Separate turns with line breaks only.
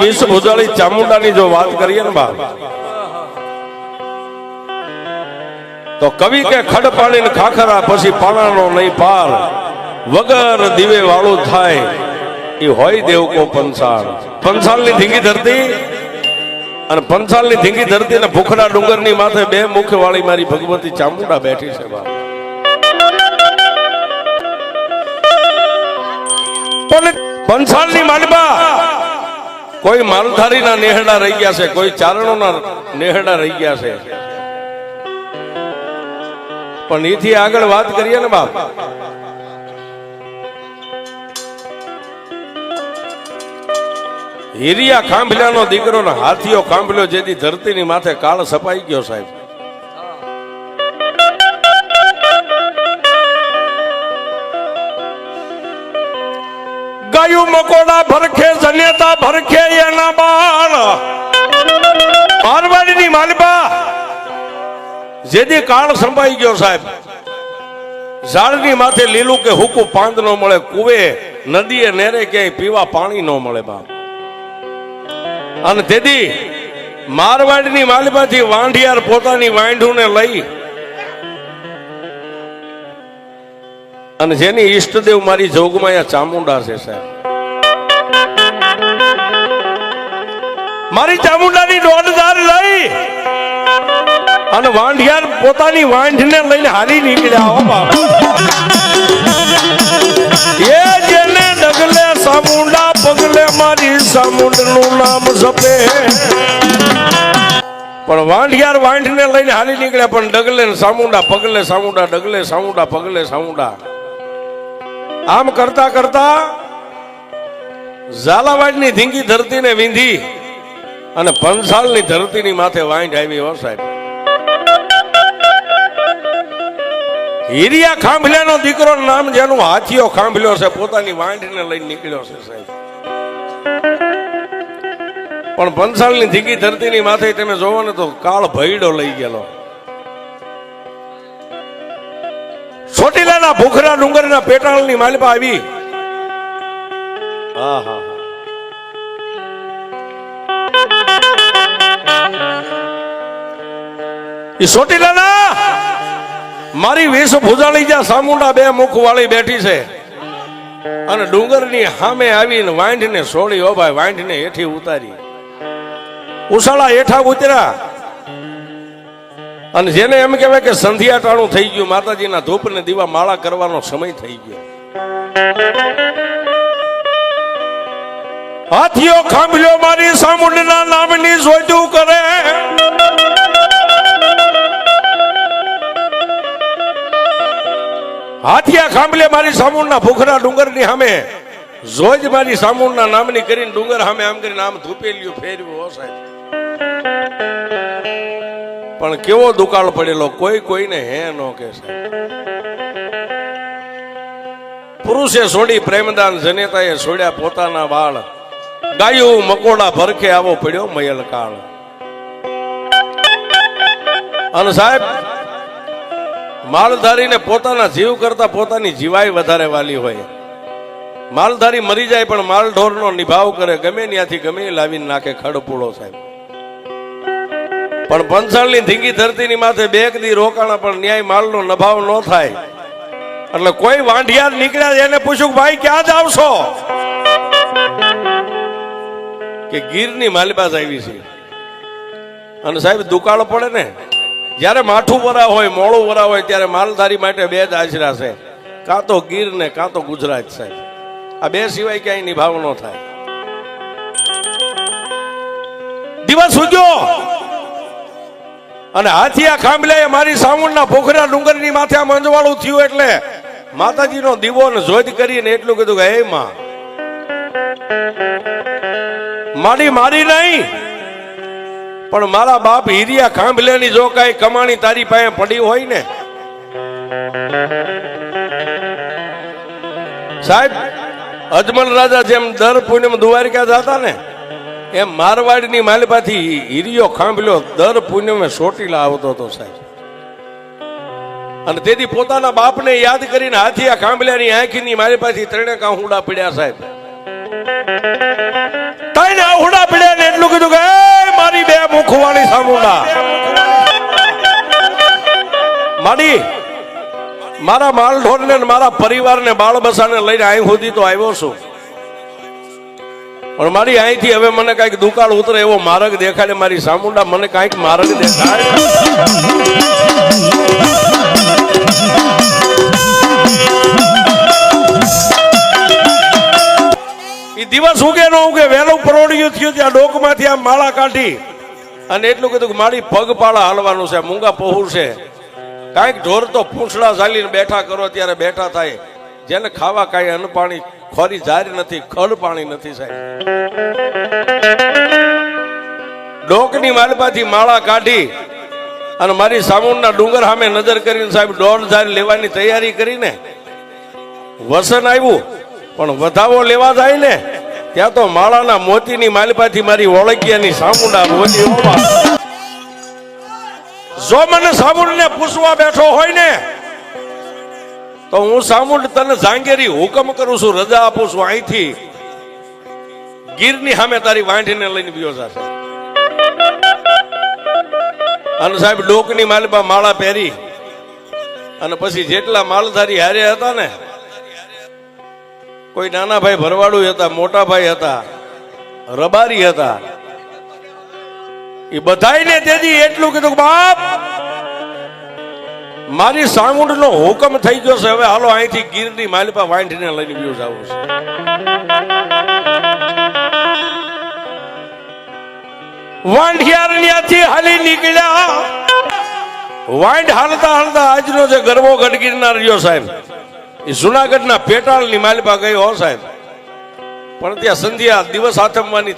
વિશ્વ ભુજાળી ચામુંડાની જો વાત કરીએ ને બાપ, તો કવિ કે ખડ પાણી ખાખરા પછી પાણાનો નહીં પાર, વગર દીવે વાળું થાય એ હોય દેવ કો પંસાળ. પંસાળની ધીંગી ધરતી અને પંસાળની ધીંગી ધરતી ને ભૂખડા ડુંગરની માથે બે મુખ વાળી મારી ભગવતી ચામુંડા બેઠી છે બાપ. પણ પંસાળની માંડવા કોઈ માલધારીના નેહડા રહી ગયા છે, કોઈ ચારણોના નેહડા રહી ગયા છે. પણ એથી આગળ વાત કરીએ ને બાપ, હીરિયા ખાંભલ્યાનો દીકરો ને હાથીઓ ખાંભલ્યો જેથી ધરતીની માથે કાળ સપાઈ ગયો સાહેબ. ગાયું મકોડા ભરખે જનેતા ભરખે એના બાળ, મારવાડીની માલબા જેથી કાળ સંભાઈ ગયો સાહેબ. ઝાડની માથે લીલું કે હુકું પાંદ ન મળે, કુવે નદીએ નેરે ક્યાંય પીવા પાણી ન મળે બાપ. અને તેથી મારવાડની માલબાથી વાંઢિયાર પોતાની વાંઢુને લઈ અને જેની ઈષ્ટદેવ મારી જોગમાયા ચામુંડા છે સાહેબ. મારી ચામુંડાની દોડધાર લઈ અને વાંઢિયાર પોતાની વાંઢને લઈને હાલી નીકળ્યા હો બાપ. એ જેને ડગલે ચામુંડા પગલે મારી ચામુંડનું નામ જપે. પણ વાંઢિયાર વાંઢને લઈને હાલી નીકળ્યા, પણ ડગલે ચામુંડા પગલે ચામુંડા, ડગલે ચામુંડા પગલે ચામુંડા. આમ કરતા કરતા ઝાલાવાડની ધીંગી ધરતીને વીંધી અને પંસાળની ધરતીની માથે વાંઢ આવી હો સાહેબ. હીરિયા ખાંભલ્યાનો દીકરો નામ જેનું હાથીઓ ખાંભલ્યો છે, પોતાની વાંઢને લઈને નીકળ્યો છે સાહેબ. પણ પંસાળની ધીંગી ધરતીની માથે તમે જોવો ને તો કાળ ભયડો લઈ ગયેલો. ચોટીલાના ભૂખરા ડુંગરના પેટાળની માલપા આવી. ચોટીલાના મારી વેશ ભુજાળી જ્યાં ચામુંડા બે મુખ વાળી બેઠી છે અને ડુંગરની સામે આવીને વાંઢને છોડી હો ભાઈ, વાંઢને હેઠી ઉતારી. ઉસાળા હેઠા ઉતર્યા અને જેને એમ કહેવાય કે સંધ્યા ટાણું થઈ ગયું, માતાજીના ધૂપ ને દીવા માળા કરવાનો સમય થઈ ગયો. હાથીઓ ખાંભલ્યો મારી ચામુંડના નામની જોઈતું કરે. હાથિયા ખાંભલે મારી ચામુંડના ભૂખરા ડુંગરની સામે જોજ મારી ચામુંડના નામની કરીને ડુંગર સામે આમ કરીને આમ ધૂપેલિયું ફેરવ્યું હો સાહેબ. પણ કેવો દુકાળ પડેલો, કોઈ કોઈને હે નો કે સાહેબ. પુરુષે છોડી પ્રેમદાન, જનેતાએ છોડ્યા પોતાના બાળ, ગાયું મકોડા ભરખે આવો પડ્યો મયલ કાળ. અને સાહેબ માલધારીને પોતાના જીવ કરતા પોતાની જીવાય વધારે વાલી હોય. માલધારી મરી જાય પણ માલઢોરનો નિભાવ કરે, ગમે ત્યાંથી ગમે લાવીને નાખે ખડપૂળો સાહેબ. પણ પંસાળની ધીંગી ધરતીની માથે બેક દી રોકાણા પણ ન્યાય માલનો નભાવ ન થાય. એટલે કોઈ વાંઢિયાર નીકળ્યા એને પૂછ્યું, ભાઈ ક્યાં જાવ છો? કે ગીરની માલબાજ આવી છે. અને સાહેબ દુકાળ પડે ને, જયારે માઠું વરા હોય, મોડું વરા હોય, ત્યારે માલધારી માટે બે જ આશરા છે, કાં તો ગીર ને કાં તો ગુજરાત સાહેબ. આ બે સિવાય ક્યાંય નિભાવ ન થાય. દિવસ ઉગ્યો અને હાથિયા ખાંભલ્યાએ મારી ચામુંડના ભૂખરા ડુંગરની માથે આ મંજવાળું થયું એટલે માતાજીનો દીવો ને જોધ કરીને એટલું કીધું કે હે માં, મારી નહીં પણ મારા બાપ હીરિયા ખાંભલ્યાની જો કઈ કમાણી તારી પાસે પડી હોય ને સાહેબ, અજમલ રાજા જેમ દર પૂનમ દ્વારકા જતા ને એમ મારવાડની માલપાથી હીરિયો ખાંભલ્યો દર પૂનમે ચોટીલા આવતો હતો સાહેબ. અને તેથી પોતાના બાપને યાદ કરીને હાથિયા ખાંભલ્યાની આંખની માલપાથી ત્રણે કાંહુડા પડ્યા સાહેબ. તઈને આહુડા પડ્યા ને એટલું કીધું કે એ મારી બે મુખવાળી સામુંડા, મારી મારા માલ ઢોરને મારા પરિવારને બાળ બસાને લઈને અહીં સુધી તો આવ્યો છું, પણ મારી અહીંથી હવે મને કઈક દુકાળ ઉતરે એવો માર્ગ દેખાડે. મારી સામુંડા મને કઈક માર્ગ દેખાડે. એ દિવસ ઉગે ન ઉગે વહેલું પરોડિયું થયું ત્યાં ડોકમાંથી આમ માળા કાઢી અને એટલું કીધું કે મારી પગપાળા હાલવાનું છે, મૂંગા પહોર છે. કાંઈક ઢોર તો પૂંછડા ચાલીને બેઠા કરો ત્યારે બેઠા થાય. જેને ખાવા કાંઈ અન્ન પાણી ખોરી જારી નથી, ખડ પાણી નથી સાહેબ. ડોકની માલપાથી માળા કાઢી અને મારી સામુંડના ડુંગર સામે નજર કરીને સાહેબ 1.5 લેવાની તૈયારી કરીને વસન આવ્યું. પણ વધાવો લેવા જાય ને ત્યાં તો માળાના મોતીની માલપાથી મારી ઓળખિયાની સામુંડા મોતી હોવા. જો મને સામુંડને પૂછવા બેઠો હોય ને તો હું સામુંડ તને જાંગેરી હુકમ કરું છું, રજા આપું છું. અહીંથી ગીરની સામે તારી વાંઢીને લઈને ગયો જશે. અને સાહેબ ડોકની માલપા માળા પહેરી અને પછી જેટલા માલધારી હારે હતા ને, કોઈ નાના ભાઈ ભરવાડું હતા, મોટા ભાઈ હતા, રબારી હતા, એ બધાઈને તેથી એટલું કીધું બાપ મારી સામુંડ નો હુકમ થઈ ગયો છે, હવે હાલો અહીંથી ગીરની માલપા વાંઢીને લઈને ગયો જવું છે. વાંઢિયારણ્યાથી હાલી નીકળ્યા. વાંઢ હાલતા હાલતા આજનો જે ગરબો ગઢગીરનાર રહ્યો સાહેબ એ જુનાગઢના પેટાળની માલપા ગયો હો સાહેબ. પણ ત્યાં સંધ્યા દિવસ આથમવાની